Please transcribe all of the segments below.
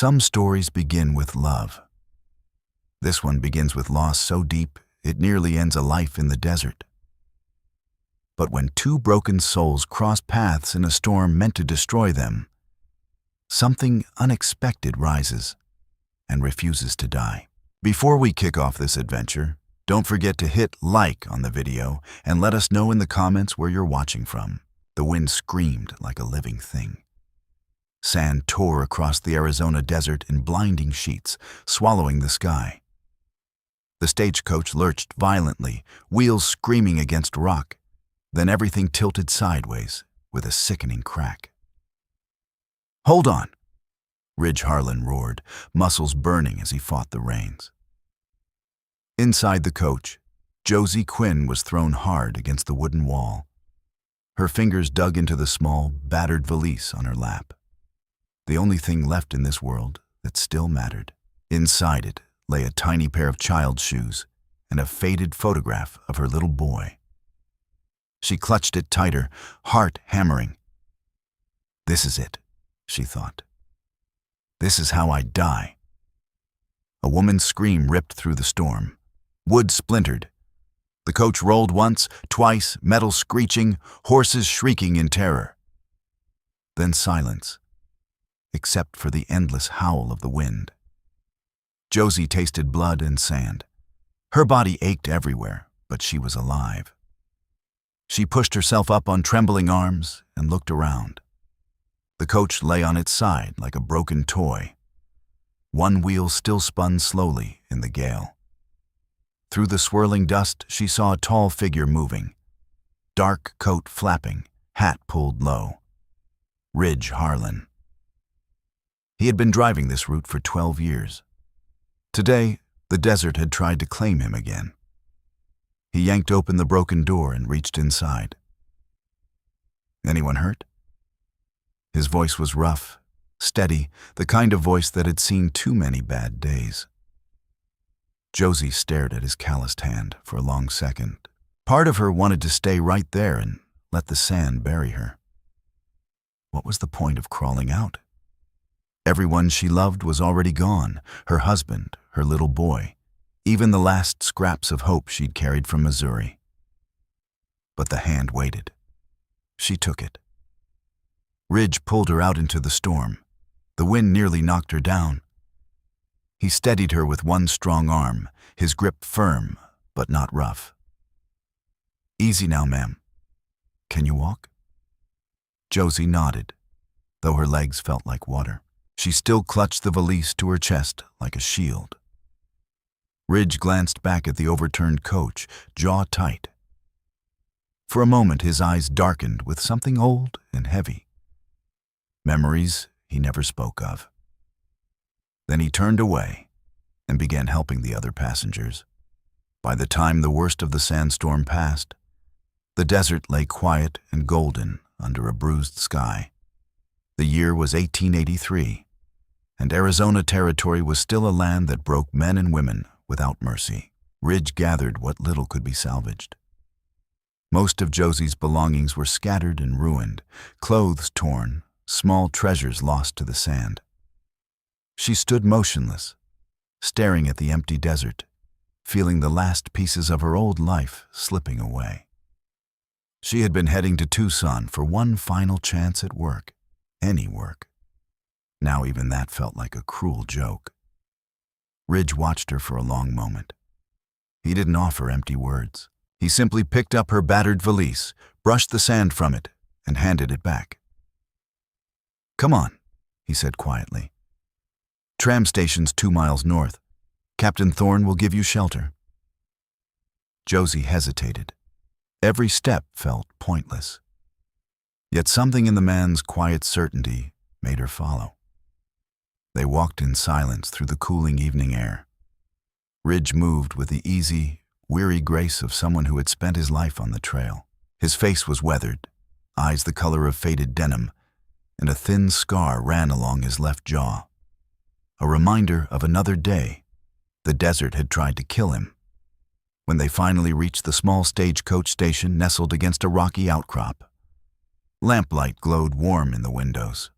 Some stories begin with love. This one begins with loss so deep it nearly ends a life in the desert. But when two broken souls cross paths in a storm meant to destroy them, something unexpected rises and refuses to die. Before we kick off this adventure, don't forget to hit like on the video and let us know in the comments where you're watching from. The wind screamed like a living thing. Sand tore across the Arizona desert in blinding sheets, swallowing the sky. The stagecoach lurched violently, wheels screaming against rock. Then everything tilted sideways with a sickening crack. "Hold on!" Ridge Harlan roared, muscles burning as he fought the reins. Inside the coach, Josie Quinn was thrown hard against the wooden wall. Her fingers dug into the small, battered valise on her lap. The only thing left in this world that still mattered. Inside it lay a tiny pair of child's shoes and a faded photograph of her little boy. She clutched it tighter, heart hammering. "This is it," she thought. "This is how I die." A woman's scream ripped through the storm. Wood splintered. The coach rolled once, twice, metal screeching, horses shrieking in terror. Then silence, except for the endless howl of the wind. Josie tasted blood and sand. Her body ached everywhere, but she was alive. She pushed herself up on trembling arms and looked around. The coach lay on its side like a broken toy. One wheel still spun slowly in the gale. Through the swirling dust, she saw a tall figure moving. Dark coat flapping, hat pulled low. Ridge Harlan. He had been driving this route for 12 years. Today, the desert had tried to claim him again. He yanked open the broken door and reached inside. "Anyone hurt?" His voice was rough, steady, the kind of voice that had seen too many bad days. Josie stared at his calloused hand for a long second. Part of her wanted to stay right there and let the sand bury her. What was the point of crawling out? Everyone she loved was already gone, her husband, her little boy, even the last scraps of hope she'd carried from Missouri. But the hand waited. She took it. Ridge pulled her out into the storm. The wind nearly knocked her down. He steadied her with one strong arm, his grip firm, but not rough. "Easy now, ma'am. Can you walk?" Josie nodded, though her legs felt like water. She still clutched the valise to her chest like a shield. Ridge glanced back at the overturned coach, jaw tight. For a moment his eyes darkened with something old and heavy. Memories he never spoke of. Then he turned away and began helping the other passengers. By the time the worst of the sandstorm passed, the desert lay quiet and golden under a bruised sky. The year was 1883, and Arizona Territory was still a land that broke men and women without mercy. Ridge gathered what little could be salvaged. Most of Josie's belongings were scattered and ruined, clothes torn, small treasures lost to the sand. She stood motionless, staring at the empty desert, feeling the last pieces of her old life slipping away. She had been heading to Tucson for one final chance at work, any work. Now even that felt like a cruel joke. Ridge watched her for a long moment. He didn't offer empty words. He simply picked up her battered valise, brushed the sand from it, and handed it back. "Come on," he said quietly. "Tram station's 2 miles north. Captain Thorne will give you shelter." Josie hesitated. Every step felt pointless. Yet something in the man's quiet certainty made her follow. They walked in silence through the cooling evening air. Ridge moved with the easy, weary grace of someone who had spent his life on the trail. His face was weathered, eyes the color of faded denim, and a thin scar ran along his left jaw. A reminder of another day. The desert had tried to kill him. When they finally reached the small stagecoach station nestled against a rocky outcrop, lamplight glowed warm in the windows.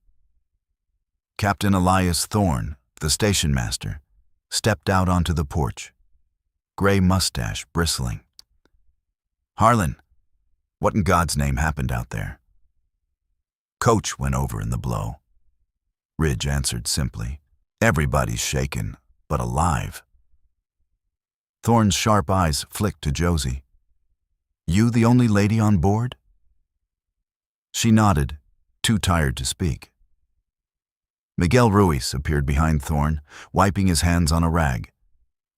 Captain Elias Thorne, the station master, stepped out onto the porch, gray mustache bristling. "Harlan, what in God's name happened out there?" "Coach went over in the blow," Ridge answered simply. "Everybody's shaken, but alive." Thorne's sharp eyes flicked to Josie. "You the only lady on board?" She nodded, too tired to speak. Miguel Ruiz appeared behind Thorne, wiping his hands on a rag.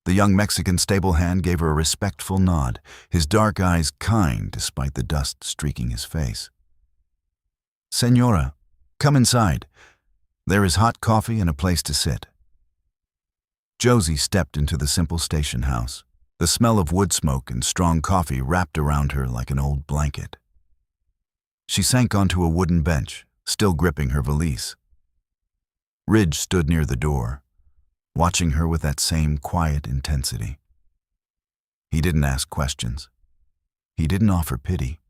The young Mexican stable hand gave her a respectful nod, his dark eyes kind despite the dust streaking his face. "Señora, come inside. There is hot coffee and a place to sit." Josie stepped into the simple station house, the smell of wood smoke and strong coffee wrapped around her like an old blanket. She sank onto a wooden bench, still gripping her valise. Ridge stood near the door, watching her with that same quiet intensity. He didn't ask questions. He didn't offer pity.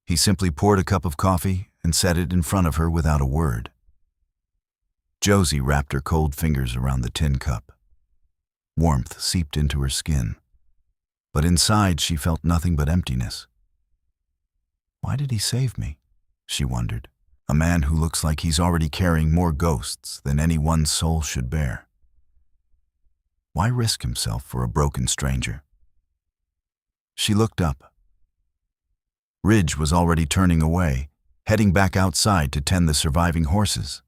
He simply poured a cup of coffee and set it in front of her without a word. Josie wrapped her cold fingers around the tin cup. Warmth seeped into her skin, but inside she felt nothing but emptiness. Why did he save me? She wondered. A man who looks like he's already carrying more ghosts than any one soul should bear. Why risk himself for a broken stranger? She looked up. Ridge was already turning away, heading back outside to tend the surviving horses.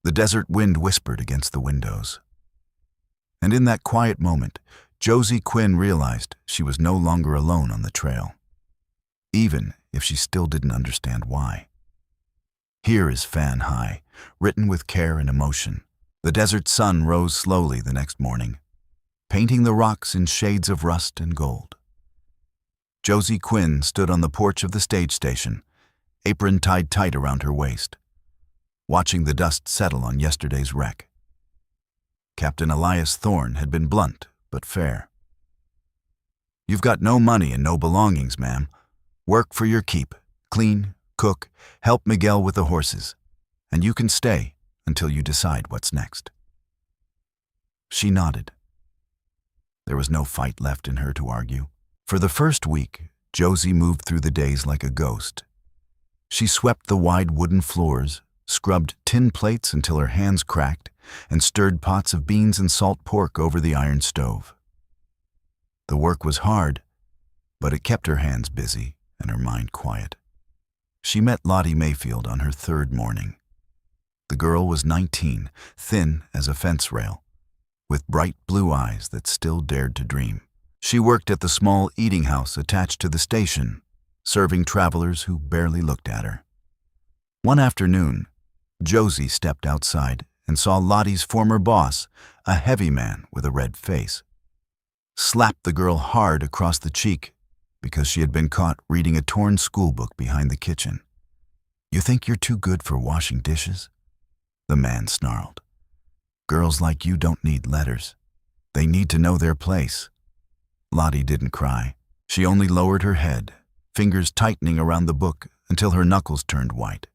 The desert wind whispered against the windows. And in that quiet moment, Josie Quinn realized she was no longer alone on the trail, even if she still didn't understand why. Here is Fan High, written with care and emotion. The desert sun rose slowly the next morning, painting the rocks in shades of rust and gold. Josie Quinn stood on the porch of the stage station, apron tied tight around her waist, watching the dust settle on yesterday's wreck. Captain Elias Thorne had been blunt but fair. "You've got no money and no belongings, ma'am. Work for your keep, clean, cook, help Miguel with the horses, and you can stay until you decide what's next." She nodded. There was no fight left in her to argue. For the first week, Josie moved through the days like a ghost. She swept the wide wooden floors, scrubbed tin plates until her hands cracked, and stirred pots of beans and salt pork over the iron stove. The work was hard, but it kept her hands busy and her mind quiet. She met Lottie Mayfield on her third morning. The girl was 19, thin as a fence rail, with bright blue eyes that still dared to dream. She worked at the small eating house attached to the station, serving travelers who barely looked at her. One afternoon, Josie stepped outside and saw Lottie's former boss, a heavy man with a red face, slap the girl hard across the cheek because she had been caught reading a torn schoolbook behind the kitchen. "You think you're too good for washing dishes?" the man snarled. "Girls like you don't need letters. They need to know their place." Lottie didn't cry. She only lowered her head, fingers tightening around the book until her knuckles turned white.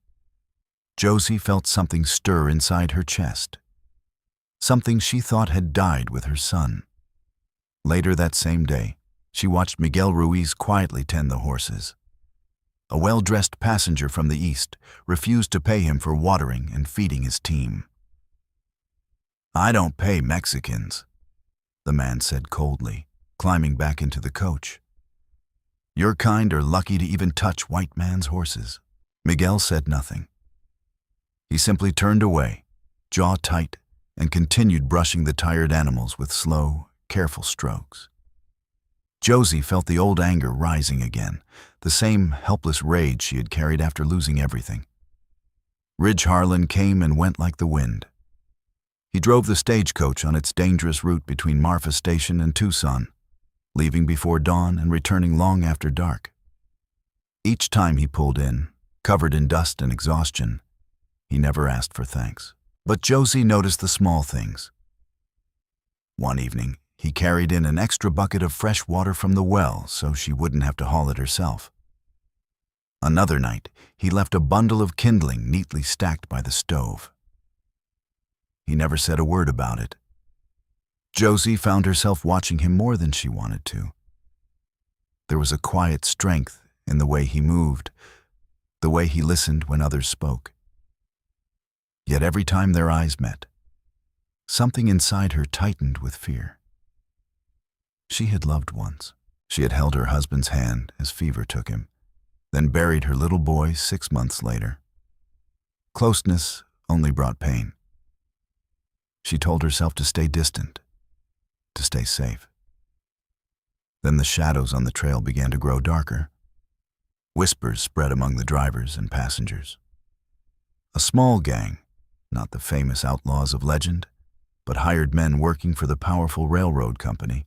Josie felt something stir inside her chest, something she thought had died with her son. Later that same day, she watched Miguel Ruiz quietly tend the horses. A well-dressed passenger from the east refused to pay him for watering and feeding his team. "I don't pay Mexicans," the man said coldly, climbing back into the coach. "Your kind are lucky to even touch white man's horses." Miguel said nothing. He simply turned away, jaw tight, and continued brushing the tired animals with slow, careful strokes. Josie felt the old anger rising again, the same helpless rage she had carried after losing everything. Ridge Harlan came and went like the wind. He drove the stagecoach on its dangerous route between Marfa Station and Tucson, leaving before dawn and returning long after dark. Each time he pulled in, covered in dust and exhaustion, he never asked for thanks. But Josie noticed the small things. One evening, he carried in an extra bucket of fresh water from the well so she wouldn't have to haul it herself. Another night, he left a bundle of kindling neatly stacked by the stove. he never said a word about it. Josie found herself watching him more than she wanted to. There was a quiet strength in the way he moved, the way he listened when others spoke. Yet every time their eyes met, something inside her tightened with fear. She had loved once. She had held her husband's hand as fever took him, then buried her little boy 6 months later. Closeness only brought pain. She told herself to stay distant, to stay safe. Then the shadows on the trail began to grow darker. Whispers spread among the drivers and passengers. A small gang, not the famous outlaws of legend, but hired men working for the powerful railroad company,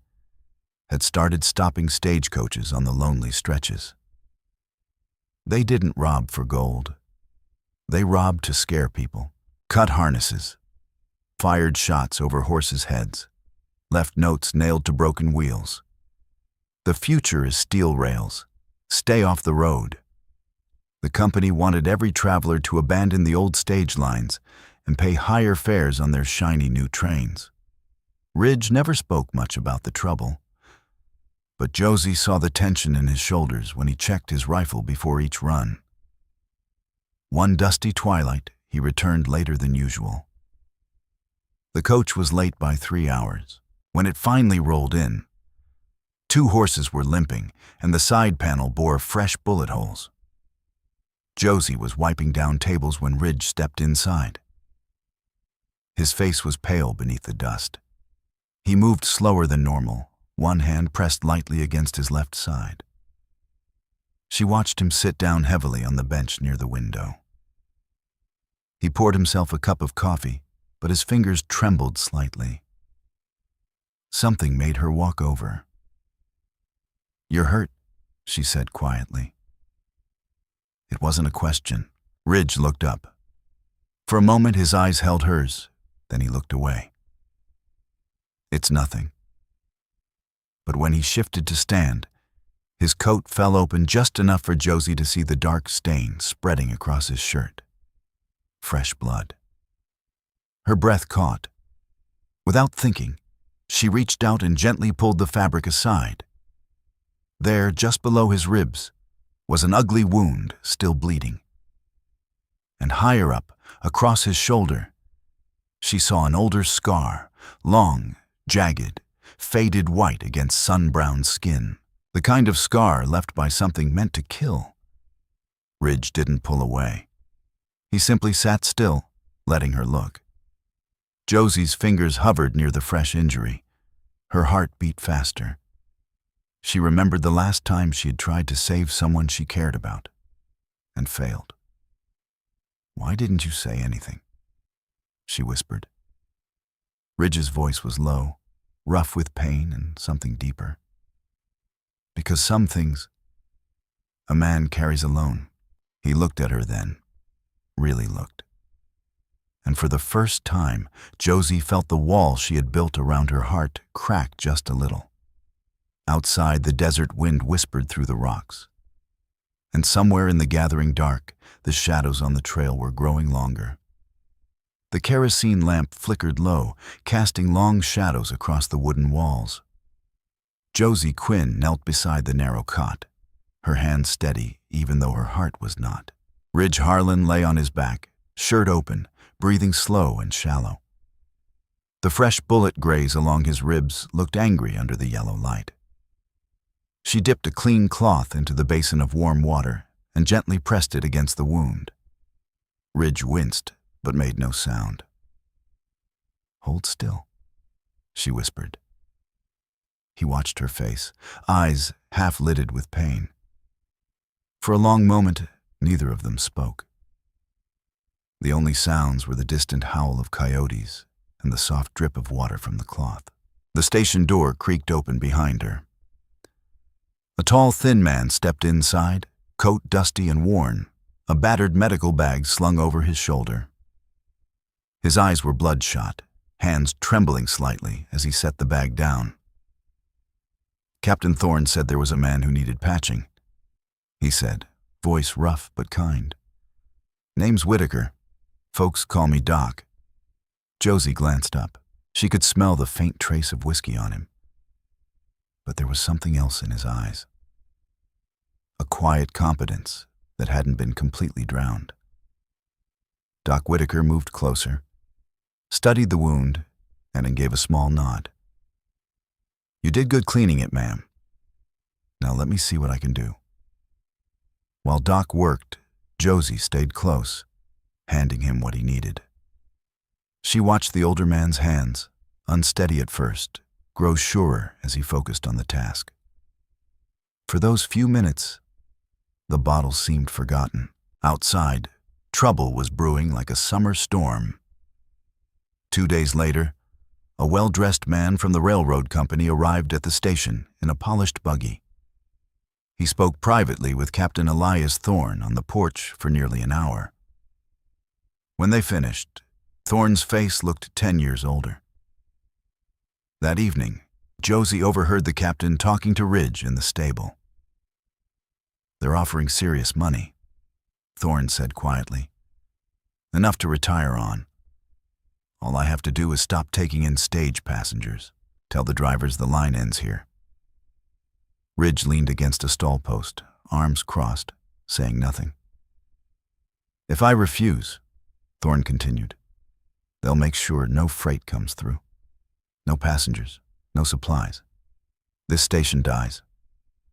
had started stopping stagecoaches on the lonely stretches. They didn't rob for gold. They robbed to scare people, cut harnesses, fired shots over horses' heads, left notes nailed to broken wheels. The future is steel rails. Stay off the road. The company wanted every traveler to abandon the old stage lines and pay higher fares on their shiny new trains. Ridge never spoke much about the trouble, but Josie saw the tension in his shoulders when he checked his rifle before each run. One dusty twilight, he returned later than usual. The coach was late by 3 hours. When it finally rolled in, 2 horses were limping, and the side panel bore fresh bullet holes. Josie was wiping down tables when Ridge stepped inside. His face was pale beneath the dust. He moved slower than normal, one hand pressed lightly against his left side. She watched him sit down heavily on the bench near the window. He poured himself a cup of coffee, but his fingers trembled slightly. Something made her walk over. "You're hurt," she said quietly. It wasn't a question. Ridge looked up. For a moment his eyes held hers, then he looked away. "It's nothing." But when he shifted to stand, his coat fell open just enough for Josie to see the dark stain spreading across his shirt. Fresh blood. Her breath caught. Without thinking, she reached out and gently pulled the fabric aside. There, just below his ribs, was an ugly wound still bleeding. And higher up, across his shoulder, she saw an older scar, long, jagged, faded white against sun-browned skin, the kind of scar left by something meant to kill. Ridge didn't pull away. He simply sat still, letting her look. Josie's fingers hovered near the fresh injury. Her heart beat faster. She remembered the last time she had tried to save someone she cared about, and failed. "Why didn't you say anything?" she whispered. Ridge's voice was low, rough with pain and something deeper. "Because some things a man carries alone." He looked at her then, really looked. And for the first time, Josie felt the wall she had built around her heart crack just a little. Outside, the desert wind whispered through the rocks. And somewhere in the gathering dark, the shadows on the trail were growing longer. The kerosene lamp flickered low, casting long shadows across the wooden walls. Josie Quinn knelt beside the narrow cot, her hands steady even though her heart was not. Ridge Harlan lay on his back, shirt open, breathing slow and shallow. The fresh bullet graze along his ribs looked angry under the yellow light. She dipped a clean cloth into the basin of warm water and gently pressed it against the wound. Ridge winced, but made no sound. "Hold still," she whispered. He watched her face, eyes half-lidded with pain. For a long moment, neither of them spoke. The only sounds were the distant howl of coyotes and the soft drip of water from the cloth. The station door creaked open behind her. A tall, thin man stepped inside, coat dusty and worn, a battered medical bag slung over his shoulder. His eyes were bloodshot, hands trembling slightly as he set the bag down. "Captain Thorne said there was a man who needed patching," he said, voice rough but kind. "Name's Whitaker. Folks call me Doc." Josie glanced up. She could smell the faint trace of whiskey on him. But there was something else in his eyes. A quiet competence that hadn't been completely drowned. Doc Whitaker moved closer, studied the wound, and then gave a small nod. "You did good cleaning it, ma'am. Now let me see what I can do." While Doc worked, Josie stayed close, handing him what he needed. She watched the older man's hands, unsteady at first, grow surer as he focused on the task. For those few minutes, the bottle seemed forgotten. Outside, trouble was brewing like a summer storm. 2 days later, a well-dressed man from the railroad company arrived at the station in a polished buggy. He spoke privately with Captain Elias Thorne on the porch for nearly an hour. When they finished, Thorne's face looked 10 years older. That evening, Josie overheard the captain talking to Ridge in the stable. "They're offering serious money," Thorne said quietly. "Enough to retire on. All I have to do is stop taking in stage passengers. Tell the drivers the line ends here." Ridge leaned against a stall post, arms crossed, saying nothing. "If I refuse," Thorne continued, "they'll make sure no freight comes through. No passengers, no supplies. This station dies,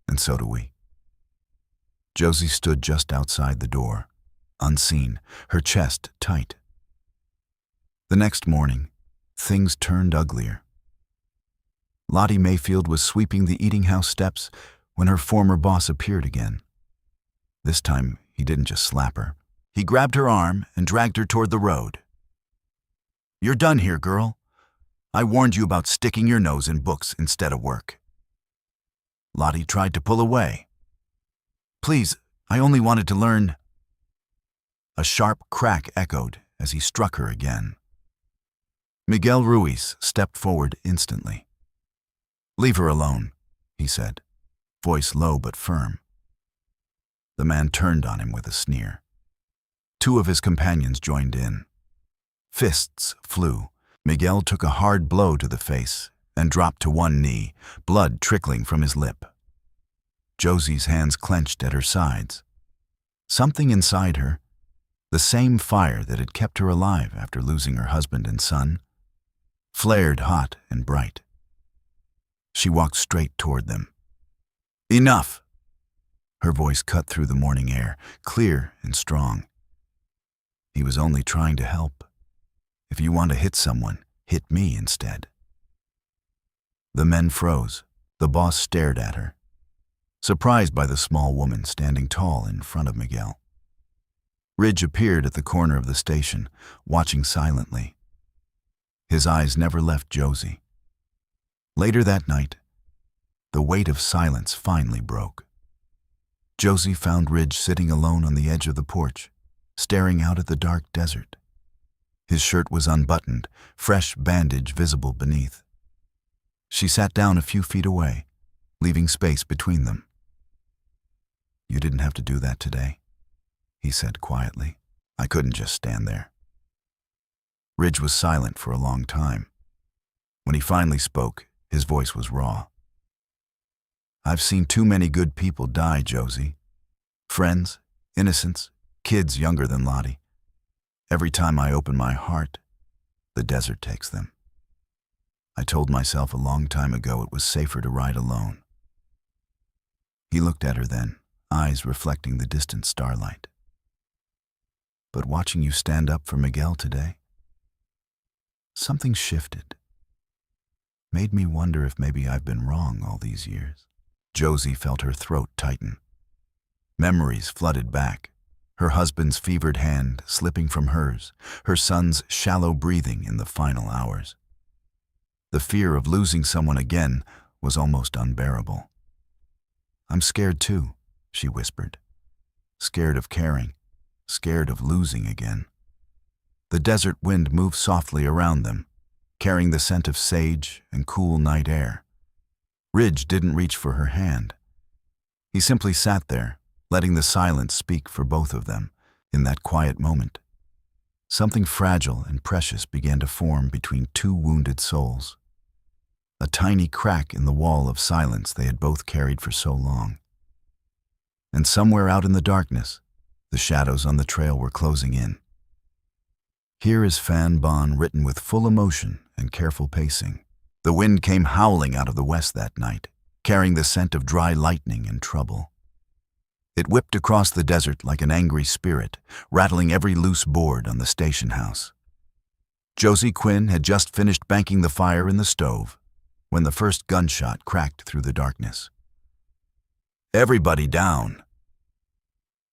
and so do we." Josie stood just outside the door, unseen, her chest tight. The next morning, things turned uglier. Lottie Mayfield was sweeping the eating house steps when her former boss appeared again. This time, he didn't just slap her. He grabbed her arm and dragged her toward the road. "You're done here, girl. I warned you about sticking your nose in books instead of work." Lottie tried to pull away. "Please, I only wanted to learn." A sharp crack echoed as he struck her again. Miguel Ruiz stepped forward instantly. "Leave her alone," he said, voice low but firm. The man turned on him with a sneer. 2 of his companions joined in. Fists flew. Miguel took a hard blow to the face and dropped to one knee, blood trickling from his lip. Josie's hands clenched at her sides. Something inside her, the same fire that had kept her alive after losing her husband and son, flared hot and bright. She walked straight toward them. "Enough!" Her voice cut through the morning air, clear and strong. "He was only trying to help. If you want to hit someone, hit me instead." The men froze. The boss stared at her, surprised by the small woman standing tall in front of Miguel. Ridge appeared at the corner of the station, watching silently. His eyes never left Josie. Later that night, the weight of silence finally broke. Josie found Ridge sitting alone on the edge of the porch, staring out at the dark desert. His shirt was unbuttoned, fresh bandage visible beneath. She sat down a few feet away, leaving space between them. "You didn't have to do that today," he said quietly. "I couldn't just stand there." Ridge was silent for a long time. When he finally spoke, his voice was raw. "I've seen too many good people die, Josie. Friends, innocents, kids younger than Lottie. Every time I open my heart, the desert takes them. I told myself a long time ago it was safer to ride alone." He looked at her then, eyes reflecting the distant starlight. "But watching you stand up for Miguel today, something shifted. Made me wonder if maybe I've been wrong all these years." Josie felt her throat tighten. Memories flooded back, her husband's fevered hand slipping from hers, her son's shallow breathing in the final hours. The fear of losing someone again was almost unbearable. "I'm scared too," she whispered. "Scared of caring, scared of losing again." The desert wind moved softly around them, carrying the scent of sage and cool night air. Ridge didn't reach for her hand. He simply sat there, letting the silence speak for both of them in that quiet moment. Something fragile and precious began to form between two wounded souls. A tiny crack in the wall of silence they had both carried for so long. And somewhere out in the darkness, the shadows on the trail were closing in. Here is Fan Bon written with full emotion and careful pacing. The wind came howling out of the west that night, carrying the scent of dry lightning and trouble. It whipped across the desert like an angry spirit, rattling every loose board on the station house. Josie Quinn had just finished banking the fire in the stove when the first gunshot cracked through the darkness. "Everybody down!"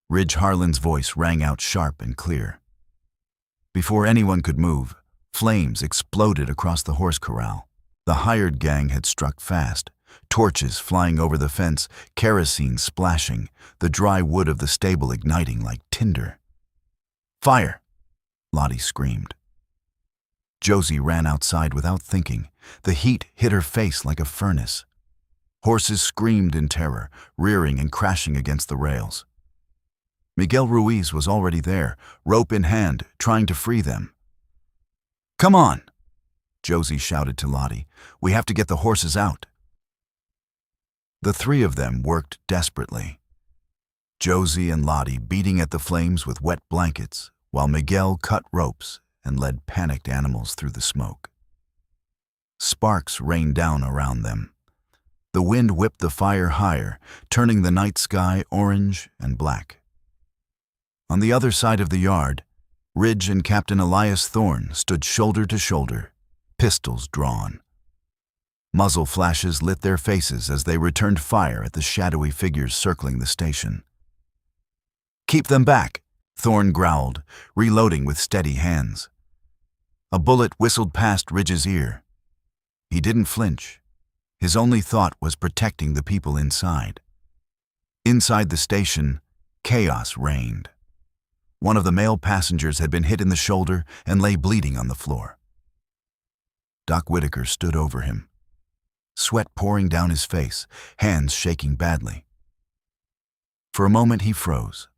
Ridge Harlan's voice rang out sharp and clear. Before anyone could move, flames exploded across the horse corral. The hired gang had struck fast, torches flying over the fence, kerosene splashing, the dry wood of the stable igniting like tinder. "Fire!" Lottie screamed. Josie ran outside without thinking. The heat hit her face like a furnace. Horses screamed in terror, rearing and crashing against the rails. Miguel Ruiz was already there, rope in hand, trying to free them. "Come on!" Josie shouted to Lottie. "We have to get the horses out." The three of them worked desperately. Josie and Lottie beating at the flames with wet blankets, while Miguel cut ropes and led panicked animals through the smoke. Sparks rained down around them. The wind whipped the fire higher, turning the night sky orange and black. On the other side of the yard, Ridge and Captain Elias Thorne stood shoulder to shoulder, pistols drawn. Muzzle flashes lit their faces as they returned fire at the shadowy figures circling the station. "Keep them back," Thorne growled, reloading with steady hands. A bullet whistled past Ridge's ear. He didn't flinch. His only thought was protecting the people inside. Inside the station, chaos reigned. One of the male passengers had been hit in the shoulder and lay bleeding on the floor. Doc Whitaker stood over him, sweat pouring down his face, hands shaking badly. For a moment he froze,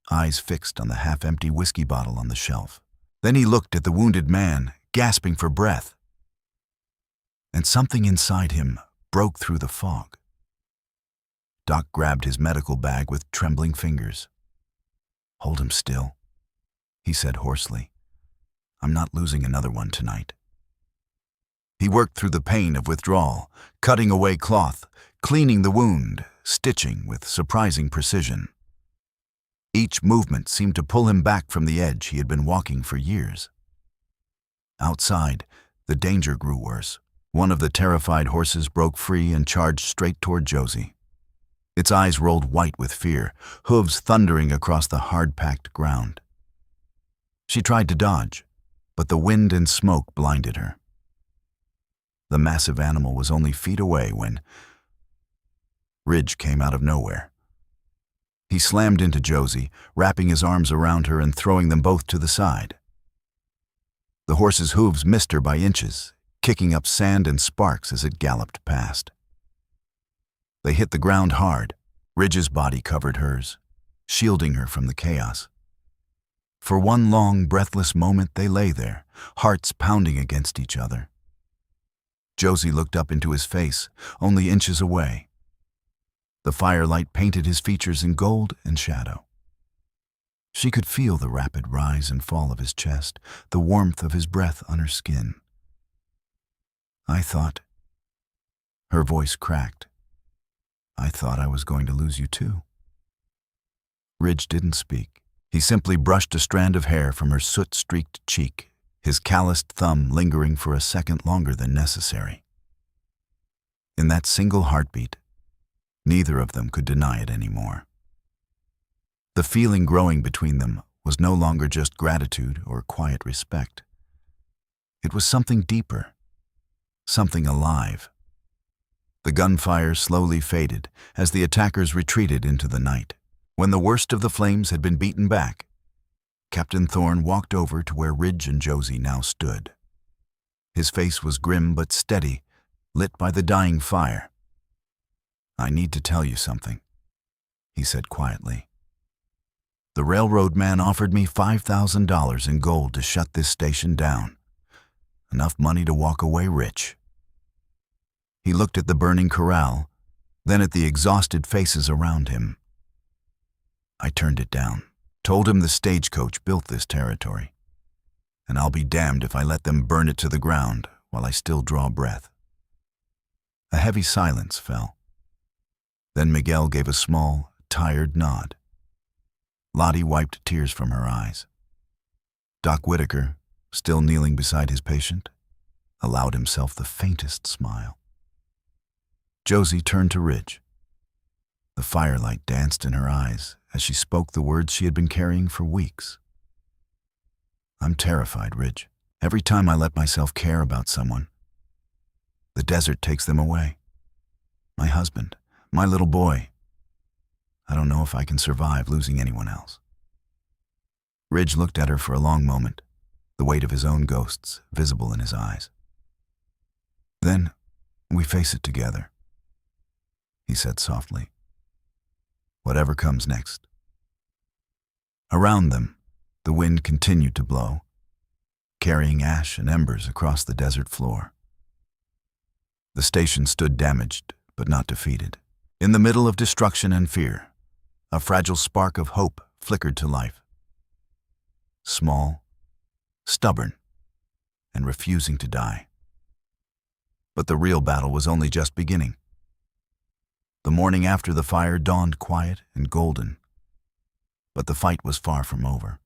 eyes fixed on the half-empty whiskey bottle on the shelf. Then he looked at the wounded man, gasping for breath. And something inside him broke through the fog. Doc grabbed his medical bag with trembling fingers. "Hold him still," he said hoarsely. "I'm not losing another one tonight." He worked through the pain of withdrawal, cutting away cloth, cleaning the wound, stitching with surprising precision. Each movement seemed to pull him back from the edge he had been walking for years. Outside, the danger grew worse. One of the terrified horses broke free and charged straight toward Josie. Its eyes rolled white with fear, hooves thundering across the hard-packed ground. She tried to dodge, but the wind and smoke blinded her. The massive animal was only feet away when Ridge came out of nowhere. He slammed into Josie, wrapping his arms around her and throwing them both to the side. The horse's hooves missed her by inches, kicking up sand and sparks as it galloped past. They hit the ground hard. Ridge's body covered hers, shielding her from the chaos. For one long, breathless moment they lay there, hearts pounding against each other. Josie looked up into his face, only inches away. The firelight painted his features in gold and shadow. She could feel the rapid rise and fall of his chest, the warmth of his breath on her skin. "I thought..." Her voice cracked. "I thought I was going to lose you too." Ridge didn't speak. He simply brushed a strand of hair from her soot-streaked cheek, his calloused thumb lingering for a second longer than necessary. In that single heartbeat, neither of them could deny it anymore. The feeling growing between them was no longer just gratitude or quiet respect. It was something deeper, something alive. The gunfire slowly faded as the attackers retreated into the night. When the worst of the flames had been beaten back, Captain Thorne walked over to where Ridge and Josie now stood. His face was grim but steady, lit by the dying fire. "I need to tell you something," he said quietly. The railroad man offered me $5,000 in gold to shut this station down. Enough money to walk away rich. He looked at the burning corral, then at the exhausted faces around him. I turned it down, told him the stagecoach built this territory, and I'll be damned if I let them burn it to the ground while I still draw breath. A heavy silence fell. Then Miguel gave a small, tired nod. Lottie wiped tears from her eyes. Doc Whitaker, still kneeling beside his patient, allowed himself the faintest smile. Josie turned to Ridge. The firelight danced in her eyes as she spoke the words she had been carrying for weeks. I'm terrified, Ridge. Every time I let myself care about someone, the desert takes them away. My husband, my little boy. I don't know if I can survive losing anyone else. Ridge looked at her for a long moment, the weight of his own ghosts visible in his eyes. Then we face it together, he said softly. Whatever comes next. Around them, the wind continued to blow, carrying ash and embers across the desert floor. The station stood damaged, but not defeated. In the middle of destruction and fear, a fragile spark of hope flickered to life. Small, stubborn, and refusing to die. But the real battle was only just beginning. The morning after the fire dawned quiet and golden, but the fight was far from over.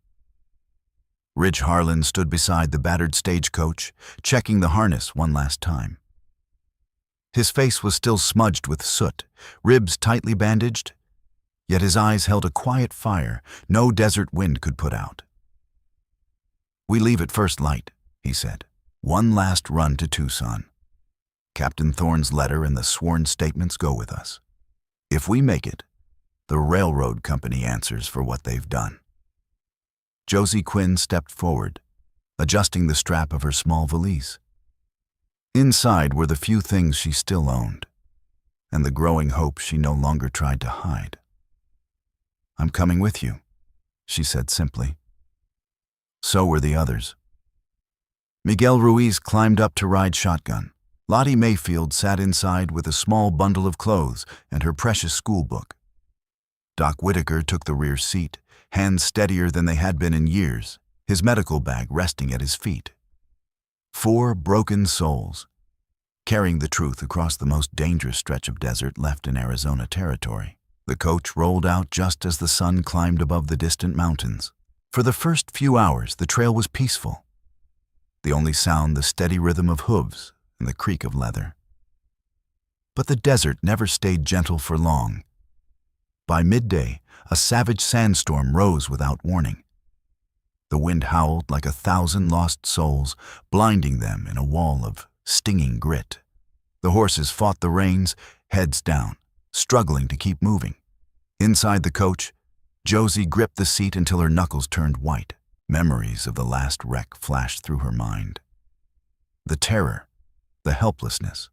Ridge Harlan stood beside the battered stagecoach, checking the harness one last time. His face was still smudged with soot, ribs tightly bandaged, yet his eyes held a quiet fire no desert wind could put out. We leave at first light, he said. One last run to Tucson. Captain Thorne's letter and the sworn statements go with us. If we make it, the railroad company answers for what they've done. Josie Quinn stepped forward, adjusting the strap of her small valise. Inside were the few things she still owned, and the growing hope she no longer tried to hide. I'm coming with you, she said simply. So were the others. Miguel Ruiz climbed up to ride shotgun. Lottie Mayfield sat inside with a small bundle of clothes and her precious school book. Doc Whitaker took the rear seat, hands steadier than they had been in years, his medical bag resting at his feet. 4 broken souls, carrying the truth across the most dangerous stretch of desert left in Arizona territory. The coach rolled out just as the sun climbed above the distant mountains. For the first few hours, the trail was peaceful. The only sound the steady rhythm of hooves and the creak of leather. But the desert never stayed gentle for long. By midday, a savage sandstorm rose without warning. The wind howled like 1,000 lost souls, blinding them in a wall of stinging grit. The horses fought the reins, heads down, struggling to keep moving. Inside the coach, Josie gripped the seat until her knuckles turned white. Memories of the last wreck flashed through her mind. The terror, the helplessness.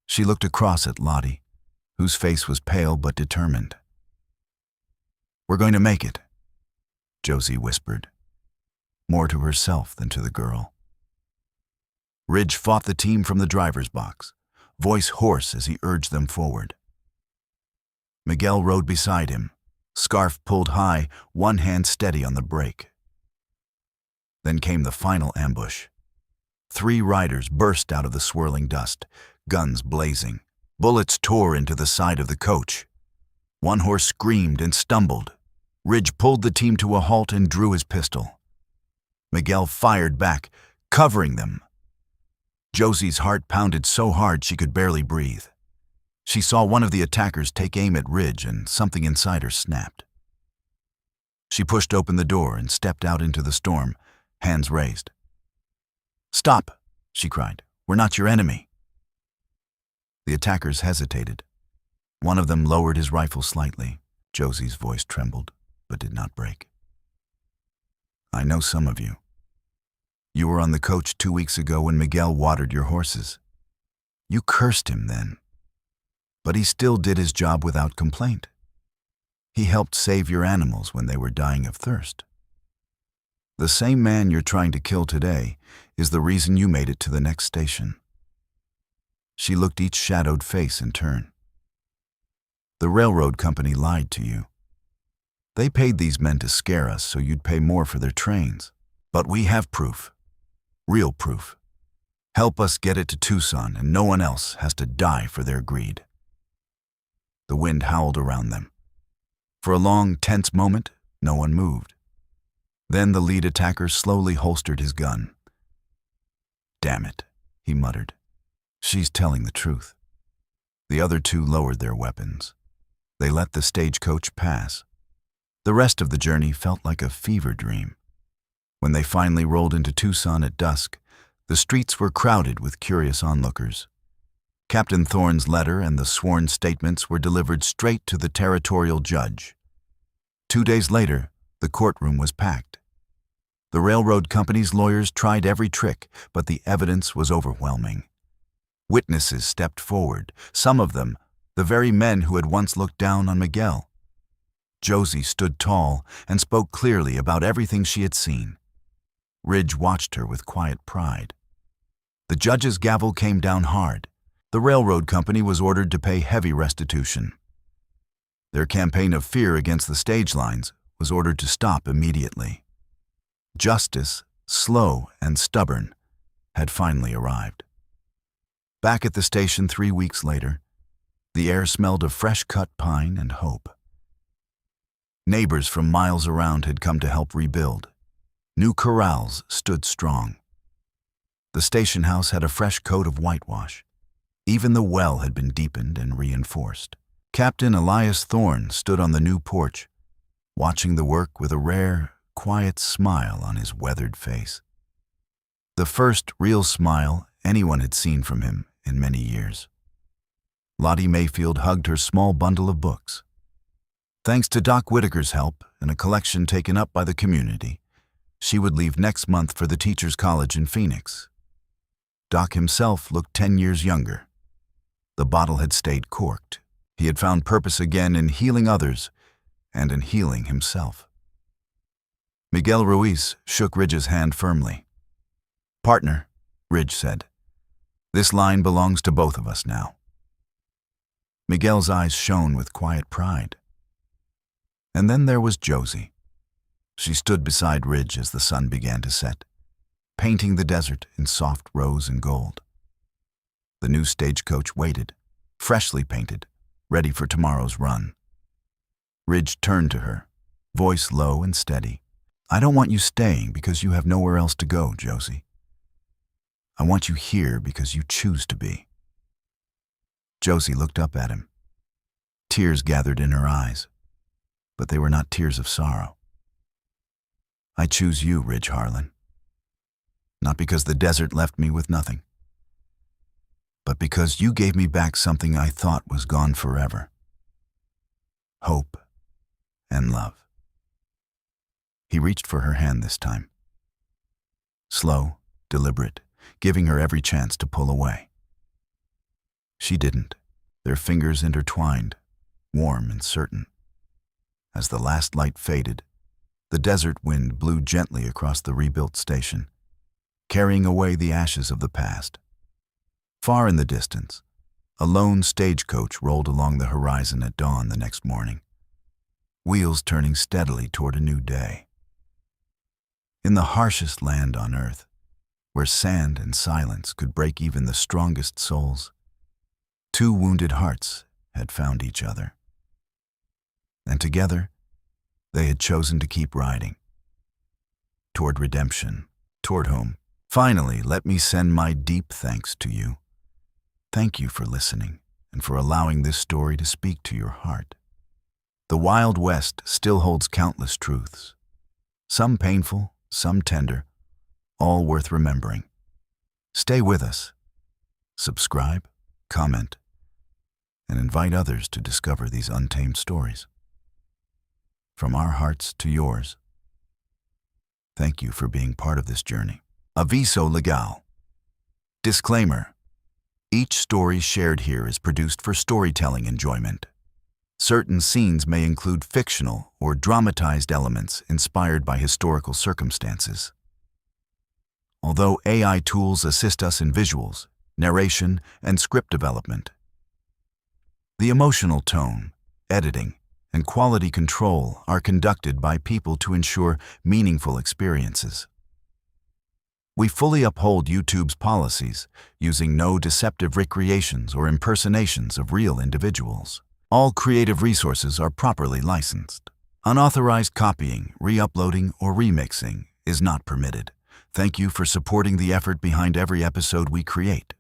She looked across at Lottie, whose face was pale but determined. We're going to make it, Josie whispered, more to herself than to the girl. Ridge fought the team from the driver's box, voice hoarse as he urged them forward. Miguel rode beside him, scarf pulled high, one hand steady on the brake. Then came the final ambush. 3 riders burst out of the swirling dust, guns blazing. Bullets tore into the side of the coach. One horse screamed and stumbled. Ridge pulled the team to a halt and drew his pistol. Miguel fired back, covering them. Josie's heart pounded so hard she could barely breathe. She saw one of the attackers take aim at Ridge and something inside her snapped. She pushed open the door and stepped out into the storm, hands raised. Stop, she cried. We're not your enemy. The attackers hesitated. One of them lowered his rifle slightly. Josie's voice trembled, but did not break. I know some of you. You were on the coach 2 weeks ago when Miguel watered your horses. You cursed him then, but he still did his job without complaint. He helped save your animals when they were dying of thirst. The same man you're trying to kill today is the reason you made it to the next station." She looked each shadowed face in turn. "The railroad company lied to you. They paid these men to scare us so you'd pay more for their trains. But we have proof. Real proof. Help us get it to Tucson and no one else has to die for their greed." The wind howled around them. For a long, tense moment, no one moved. Then the lead attacker slowly holstered his gun. "Damn it," he muttered. "She's telling the truth." The other two lowered their weapons. They let the stagecoach pass. The rest of the journey felt like a fever dream. When they finally rolled into Tucson at dusk, the streets were crowded with curious onlookers. Captain Thorne's letter and the sworn statements were delivered straight to the territorial judge. 2 days later, the courtroom was packed. The railroad company's lawyers tried every trick, but the evidence was overwhelming. Witnesses stepped forward, some of them the very men who had once looked down on Miguel. Josie stood tall and spoke clearly about everything she had seen. Ridge watched her with quiet pride. The judge's gavel came down hard. The railroad company was ordered to pay heavy restitution. Their campaign of fear against the stage lines was ordered to stop immediately. Justice, slow and stubborn, had finally arrived. Back at the station 3 weeks later, the air smelled of fresh-cut pine and hope. Neighbors from miles around had come to help rebuild. New corrals stood strong. The station house had a fresh coat of whitewash. Even the well had been deepened and reinforced. Captain Elias Thorne stood on the new porch, watching the work with a rare, quiet smile on his weathered face. The first real smile anyone had seen from him in many years. Lottie Mayfield hugged her small bundle of books. Thanks to Doc Whitaker's help and a collection taken up by the community, she would leave next month for the Teachers' College in Phoenix. Doc himself looked 10 years younger. The bottle had stayed corked. He had found purpose again in healing others and in healing himself. Miguel Ruiz shook Ridge's hand firmly. "Partner," Ridge said, "this line belongs to both of us now." Miguel's eyes shone with quiet pride. And then there was Josie. She stood beside Ridge as the sun began to set, painting the desert in soft rose and gold. The new stagecoach waited, freshly painted, ready for tomorrow's run. Ridge turned to her, voice low and steady. "I don't want you staying because you have nowhere else to go, Josie. I want you here because you choose to be." Josie looked up at him. Tears gathered in her eyes, but they were not tears of sorrow. "I choose you, Ridge Harlan. Not because the desert left me with nothing, but because you gave me back something I thought was gone forever. Hope and love." He reached for her hand this time. Slow, deliberate, giving her every chance to pull away. She didn't. Their fingers intertwined, warm and certain. As the last light faded, the desert wind blew gently across the rebuilt station, carrying away the ashes of the past. Far in the distance, a lone stagecoach rolled along the horizon at dawn the next morning, wheels turning steadily toward a new day. In the harshest land on earth, where sand and silence could break even the strongest souls, 2 wounded hearts had found each other. And together, they had chosen to keep riding. Toward redemption, toward home. Finally, let me send my deep thanks to you. Thank you for listening and for allowing this story to speak to your heart. The Wild West still holds countless truths, some painful, some tender, all worth remembering. Stay with us. Subscribe, comment, and invite others to discover these untamed stories. From our hearts to yours, thank you for being part of this journey. Aviso legal. Disclaimer: each story shared here is produced for storytelling enjoyment. Certain scenes may include fictional or dramatized elements inspired by historical circumstances. Although AI tools assist us in visuals, narration, and script development, the emotional tone, editing, and quality control are conducted by people to ensure meaningful experiences. We fully uphold YouTube's policies, using no deceptive recreations or impersonations of real individuals. All creative resources are properly licensed. Unauthorized copying, re-uploading, or remixing is not permitted. Thank you for supporting the effort behind every episode we create.